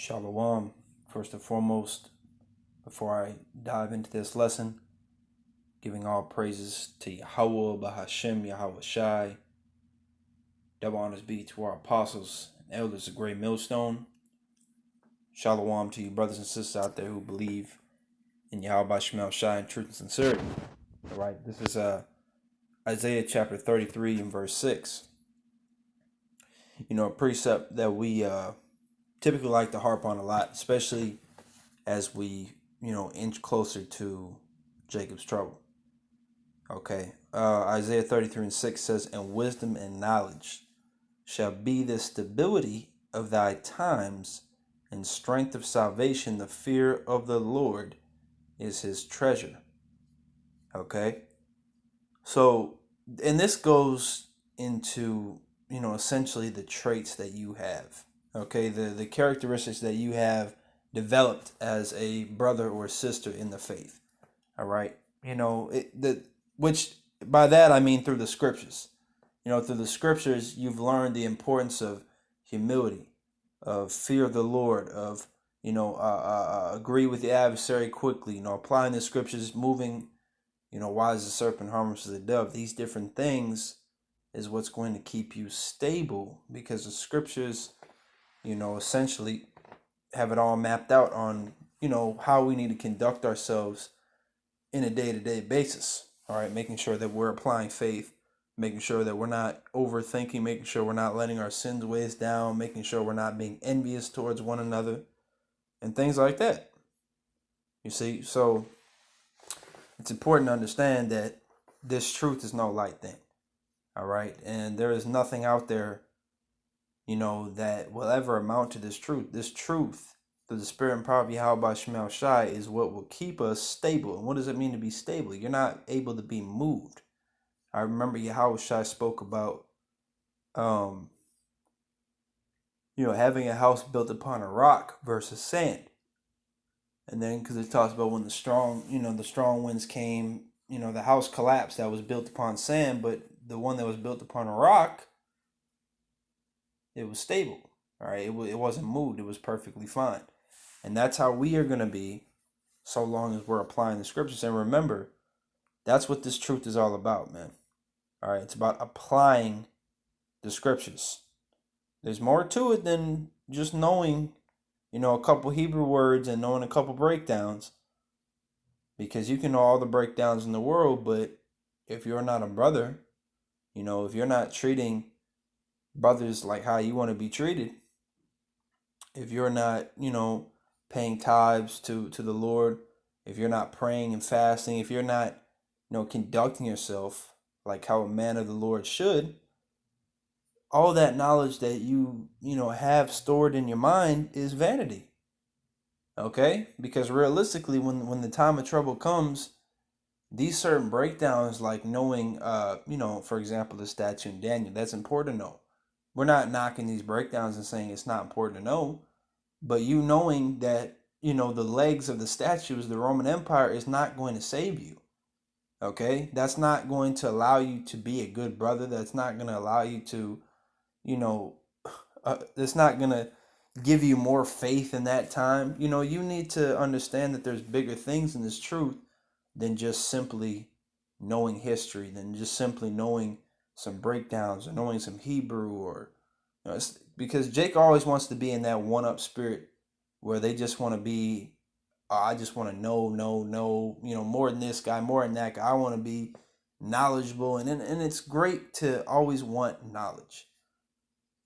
Shalom. First and foremost, before I dive into this lesson, giving all praises to Yahweh, Bahashem, Yahweh Shai. Double honors be to our apostles and elders of Great Millstone. Shalom to you brothers and sisters out there who believe in Yahweh Bahashem Shai in truth and sincerity. All right, this is Isaiah chapter 33 and verse 6. A precept that we typically like to harp on a lot, especially as we, inch closer to Jacob's trouble. Okay. Isaiah 33 and 6 says, "And wisdom and knowledge shall be the stability of thy times, and strength of salvation. The fear of the Lord is his treasure." Okay. So, and this goes into, essentially the traits that you have. Okay. The characteristics that you have developed as a brother or sister in the faith. All right. Which by that I mean through the scriptures. Through the scriptures, you've learned the importance of humility, of fear of the Lord, of, agree with the adversary quickly, applying the scriptures, moving, wise as a serpent, harmless as a dove. These different things is what's going to keep you stable, because the scriptures, essentially have it all mapped out on, how we need to conduct ourselves in a day-to-day basis. All right, making sure that we're applying faith, making sure that we're not overthinking, making sure we're not letting our sins weigh us down, making sure we're not being envious towards one another, and things like that. You see, so it's important to understand that this truth is no light thing. All right, and there is nothing out there, that will ever amount to this truth. This truth, through the spirit and power of Yahweh Shemel Shai, is what will keep us stable. And what does it mean to be stable? You're not able to be moved. I remember Yahweh Shai spoke about, having a house built upon a rock versus sand. And then, because it talks about when the strong winds came, the house collapsed that was built upon sand, but the one that was built upon a rock, it was stable. All right, it wasn't moved. It was perfectly fine. And that's how we are going to be, so long as we're applying the scriptures. And remember, that's what this truth is all about, man. All right, it's about applying the scriptures. There's more to it than just knowing, a couple Hebrew words and knowing a couple breakdowns. Because you can know all the breakdowns in the world, but if you're not a brother, if you're not treating brothers like how you want to be treated, if you're not, paying tithes to the Lord, if you're not praying and fasting, if you're not, conducting yourself like how a man of the Lord should, all that knowledge that you have stored in your mind is vanity. Okay? Because realistically, when the time of trouble comes, these certain breakdowns, like knowing, for example, the statue in Daniel, that's important to know. We're not knocking these breakdowns and saying it's not important to know, but knowing that, the legs of the statues, the Roman Empire, is not going to save you. Okay? That's not going to allow you to be a good brother. That's not going to allow you to, it's not going to give you more faith in that time. You need to understand that there's bigger things in this truth than just simply knowing history, than just simply knowing some breakdowns or knowing some Hebrew, or because Jake always wants to be in that one-up spirit where they just want to be, I just want to know, more than this guy, more than that guy. I want to be knowledgeable, and it's great to always want knowledge.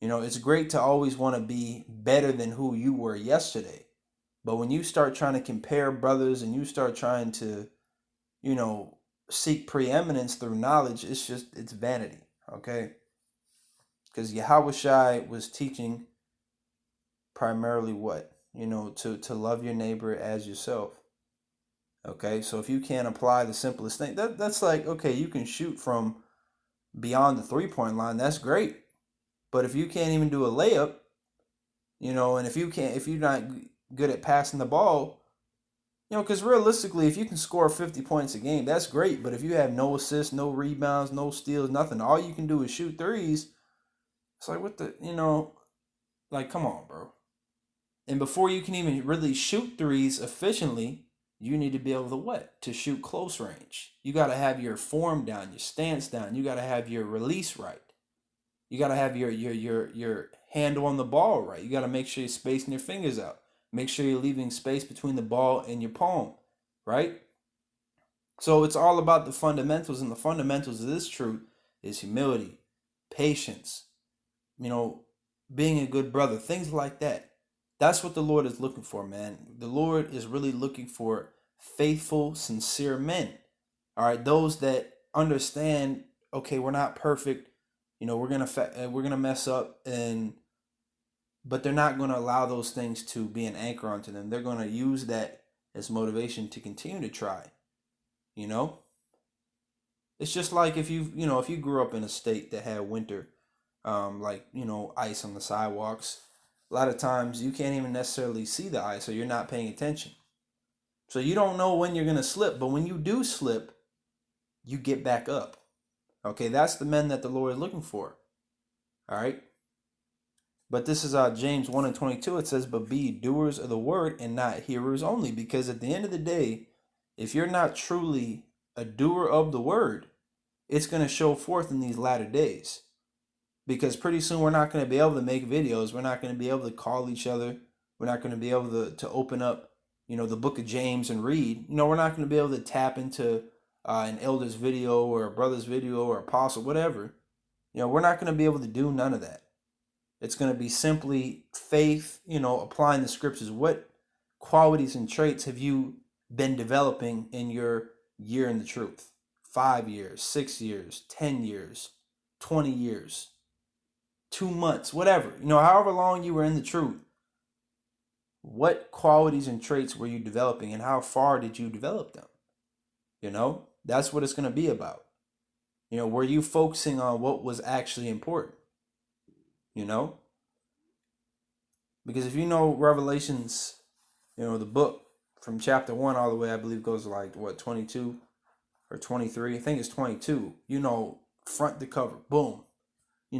It's great to always want to be better than who you were yesterday. But when you start trying to compare brothers and you start trying to, seek preeminence through knowledge, it's vanity. Okay? Because Yahweh Shai was teaching primarily what? To love your neighbor as yourself. Okay? So if you can't apply the simplest thing, that's like, okay, you can shoot from beyond the 3-point line. That's great. But if you can't even do a layup, and if you're not good at passing the ball, because realistically, if you can score 50 points a game, that's great. But if you have no assists, no rebounds, no steals, nothing, all you can do is shoot threes. It's like, what the, like, come on, bro. And before you can even really shoot threes efficiently, you need to be able to what? To shoot close range. You got to have your form down, your stance down. You got to have your release right. You got to have your handle on the ball right. You got to make sure you're spacing your fingers out. Make sure you're leaving space between the ball and your palm, right? So it's all about the fundamentals, and the fundamentals of this truth is humility, patience, you know, being a good brother, things like that. That's what the Lord is looking for, man. The Lord is really looking for faithful, sincere men. All right, those that understand, okay, we're not perfect. You know, we're gonna mess up, and but they're not gonna allow those things to be an anchor onto them. They're gonna use that as motivation to continue to try. You know, it's just like if you grew up in a state that had winter, like ice on the sidewalks. A lot of times you can't even necessarily see the ice, or you're not paying attention. So you don't know when you're gonna slip, but when you do slip, you get back up. Okay, that's the men that the Lord is looking for. All right. But this is James 1:22. It says, "But be doers of the word and not hearers only," because at the end of the day, if you're not truly a doer of the word, it's going to show forth in these latter days. Because pretty soon we're not going to be able to make videos. We're not going to be able to call each other. We're not going to be able to open up, the book of James and read. We're not going to be able to tap into an elder's video or a brother's video or apostle, whatever. We're not going to be able to do none of that. It's going to be simply faith, applying the scriptures. What qualities and traits have you been developing in your year in the truth? 5 years, 6 years, 10 years, 20 years, 2 months, whatever. However long you were in the truth, what qualities and traits were you developing, and how far did you develop them? That's what it's going to be about. Were you focusing on what was actually important? Because if you know Revelations, the book from chapter 1 all the way, I believe goes to like what, 22 or 23. I think it's 22. Front to cover, boom.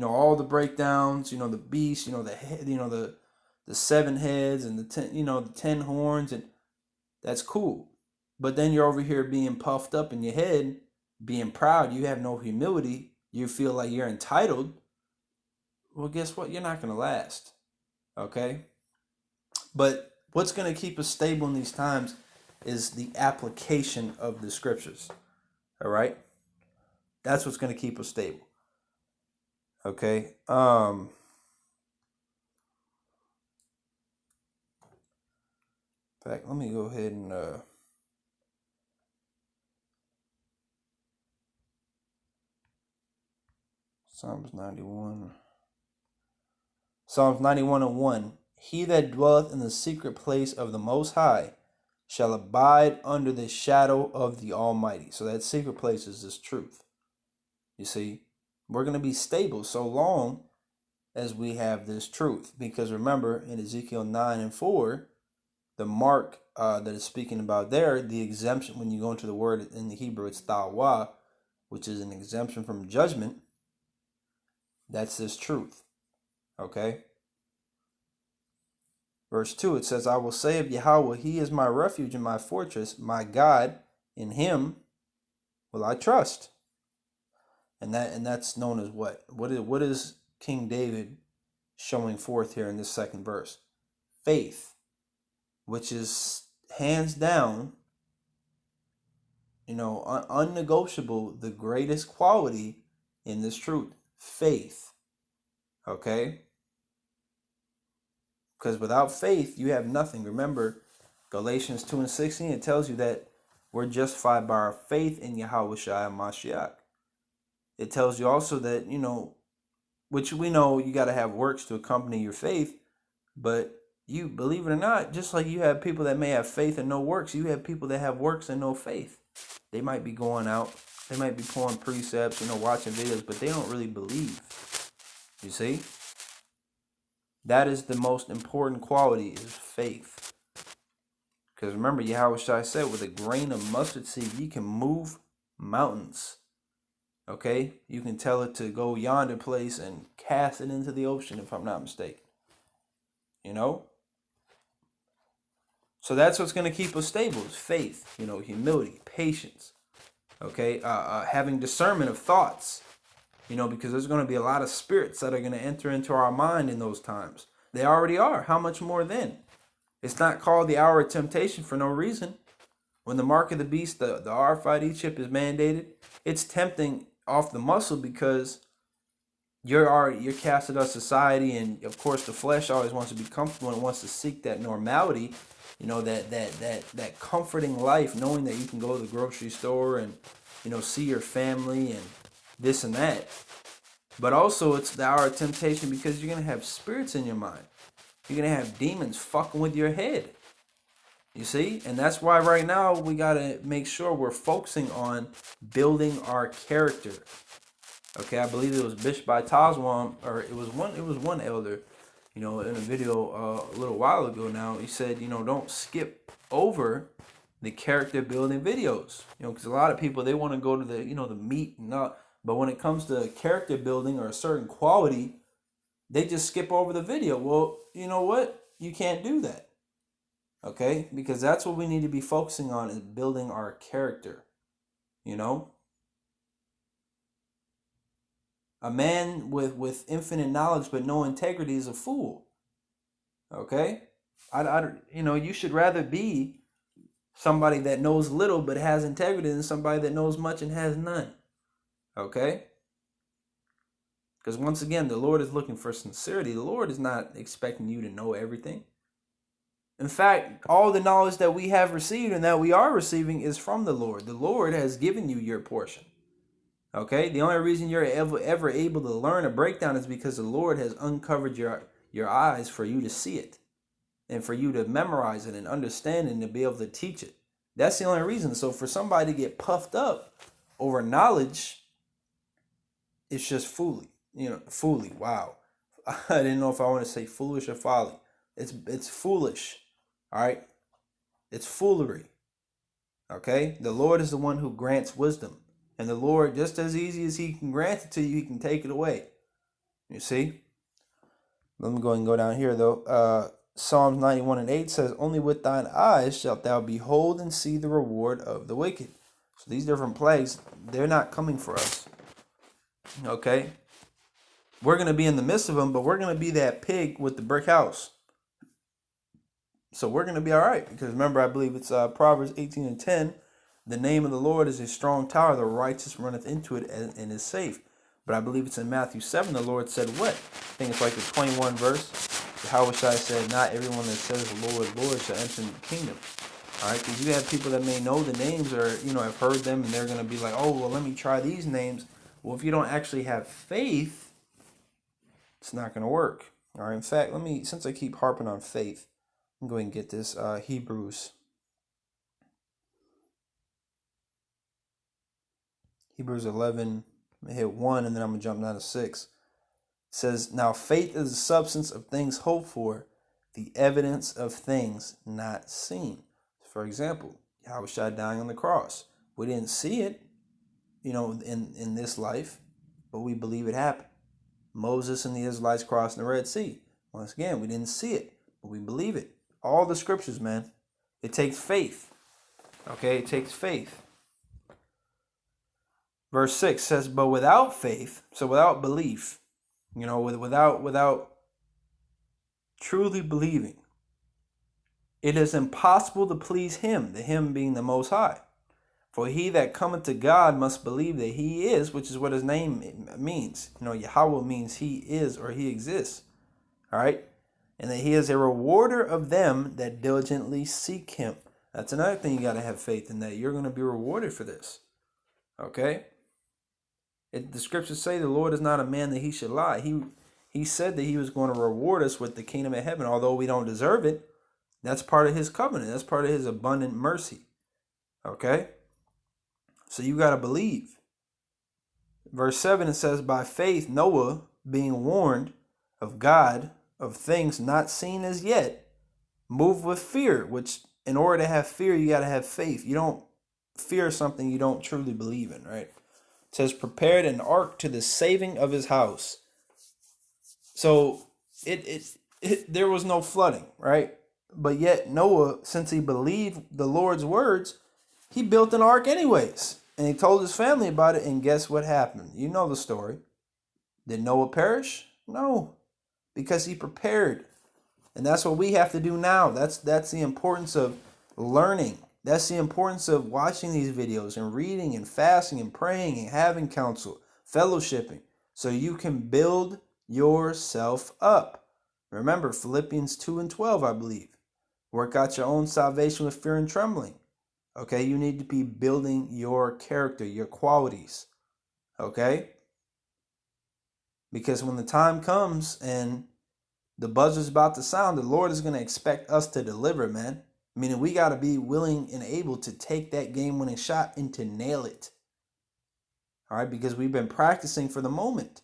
All the breakdowns, the beast, the head, the 7 heads and the 10, the 10 horns, and that's cool. But then you're over here being puffed up in your head, being proud. You have no humility. You feel like you're entitled. Well, guess what? You're not going to last. Okay? But what's going to keep us stable in these times is the application of the scriptures. All right? That's what's going to keep us stable. Okay? In fact, let me go ahead and Psalms 91. Psalms 91:1. He that dwelleth in the secret place of the Most High shall abide under the shadow of the Almighty. So that secret place is this truth. You see, we're going to be stable so long as we have this truth. Because remember, in Ezekiel 9:4, the mark that is speaking about there, the exemption, when you go into the word in the Hebrew, it's tawah, which is an exemption from judgment. That's this truth. Okay? Verse 2, it says, "I will say of Yahweh, He is my refuge and my fortress, my God, in Him will I trust." And that's known as what? What is King David showing forth here in this second verse? Faith, which is hands down, unnegotiable, the greatest quality in this truth. Faith. Okay? Because without faith, you have nothing. Remember, Galatians 2:16, it tells you that we're justified by our faith in Yahweh Shai Mashiach. It tells you also that, which we know you got to have works to accompany your faith, but you, believe it or not, just like you have people that may have faith and no works, you have people that have works and no faith. They might be going out, they might be pulling precepts, watching videos, but they don't really believe. You see? That is the most important quality, is faith. Because remember, Yahweh Shai said, with a grain of mustard seed, you can move mountains. Okay? You can tell it to go yonder place and cast it into the ocean, if I'm not mistaken. So that's what's going to keep us stable is faith, humility, patience, okay? Having discernment of thoughts, because there's going to be a lot of spirits that are going to enter into our mind in those times. They already are. How much more then? It's not called the hour of temptation for no reason. When the mark of the beast, the RFID chip is mandated, it's tempting off the muscle because you're casted out of society, and of course the flesh always wants to be comfortable and wants to seek that normality, that comforting life, knowing that you can go to the grocery store and see your family and this and that. But also it's the hour of temptation because you're gonna have spirits in your mind. You're gonna have demons fucking with your head. You see? And that's why right now we gotta make sure we're focusing on building our character. Okay, I believe it was Bishop by Tazwam, or it was one elder, in a video a little while ago now. He said, don't skip over the character building videos. Because a lot of people, they want to go to the the meat and not, but when it comes to character building or a certain quality, they just skip over the video. Well, you know what? You can't do that. Okay? Because that's what we need to be focusing on, is building our character. A man with infinite knowledge but no integrity is a fool. Okay? You should rather be somebody that knows little but has integrity than somebody that knows much and has none. Okay? Because once again, the Lord is looking for sincerity. The Lord is not expecting you to know everything. In fact, all the knowledge that we have received and that we are receiving is from the Lord. The Lord has given you your portion. Okay? The only reason you're ever able to learn a breakdown is because the Lord has uncovered your eyes for you to see it and for you to memorize it and understand it and to be able to teach it. That's the only reason. So for somebody to get puffed up over knowledge, it's just fooly. Fooly. Wow. I didn't know if I want to say foolish or folly. It's foolish. All right? It's foolery. Okay? The Lord is the one who grants wisdom. And the Lord, just as easy as he can grant it to you, he can take it away. You see? Let me go ahead and go down here, though. Psalms 91:8 says, "Only with thine eyes shalt thou behold and see the reward of the wicked." So these different plagues, they're not coming for us. Okay? We're going to be in the midst of them, but we're going to be that pig with the brick house. So we're going to be all right. Because remember, I believe it's Proverbs 18:10. The name of the Lord is a strong tower. The righteous runneth into it and is safe. But I believe it's in Matthew 7. The Lord said what? I think it's like the 21 verse. Yahushua said, "Not everyone that says the Lord, Lord shall enter the kingdom." All right, because you have people that may know the names or have heard them, and they're going to be like, "Oh, well, let me try these names." Well, if you don't actually have faith, it's not going to work. All right. In fact, since I keep harping on faith, I'm going to get this Hebrews 11. I'm going to hit 1, and then I'm going to jump down to 6. It says, "Now faith is the substance of things hoped for, the evidence of things not seen." For example, Yahushua dying on the cross. We didn't see it, in this life, but we believe it happened. Moses and the Israelites crossing the Red Sea. Once again, we didn't see it, but we believe it. All the scriptures, man. It takes faith. Okay, it takes faith. Verse 6 says, "But without faith," so without belief, without truly believing, "it is impossible to please him," the him being the Most High. "For he that cometh to God must believe that he is," which is what his name means. Yahweh means he is or he exists. All right? "And that he is a rewarder of them that diligently seek him." That's another thing you got to have faith in, that you're going to be rewarded for this. Okay? The scriptures say the Lord is not a man that he should lie. He said that he was going to reward us with the kingdom of heaven, although we don't deserve it. That's part of his covenant. That's part of his abundant mercy. Okay? So you got to believe. Verse 7, it says, "By faith Noah, being warned of God of things not seen as yet, moved with fear," which in order to have fear, you got to have faith. You don't fear something you don't truly believe in, right? It says, "Prepared an ark to the saving of his house." So there was no flooding, right? But yet Noah, since he believed the Lord's words, he built an ark anyways. And he told his family about it, and guess what happened? You know the story. Did Noah perish? No, because he prepared. And that's what we have to do now. That's the importance of learning. That's the importance of watching these videos and reading and fasting and praying and having counsel, fellowshipping, so you can build yourself up. Remember Philippians 2 and 12, I believe. Work out your own salvation with fear and trembling. Okay, you need to be building your character, your qualities. Okay? Because when the time comes and the buzzer's about to sound, the Lord is going to expect us to deliver, man. Meaning we got to be willing and able to take that game-winning shot and to nail it. All right, because we've been practicing for the moment.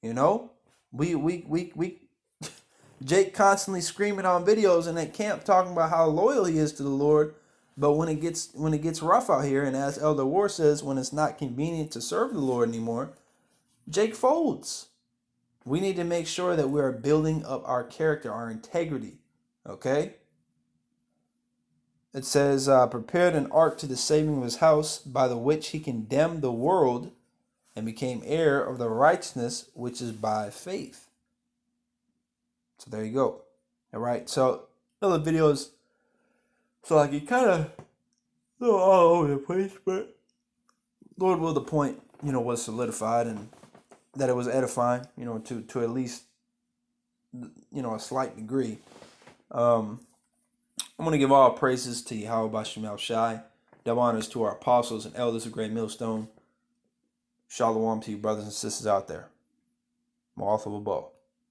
You know, we Jake constantly screaming on videos and at camp talking about how loyal he is to the Lord, but when it gets rough out here, and as Elder War says, when it's not convenient to serve the Lord anymore, Jake folds. We need to make sure that we are building up our character, our integrity. Okay? It says, prepared an ark to the saving of his house, by the which he condemned the world and became heir of the righteousness which is by faith. So there you go. All right. So other videos, so like it kind of all over the place, but Lord will, the point, was solidified and that it was edifying, to at least, a slight degree. I'm going to give all praises to Yahweh Bashim Shai. Double honors to our apostles and elders of Great Millstone. Shalom to you brothers and sisters out there. Ma'ath of a ball.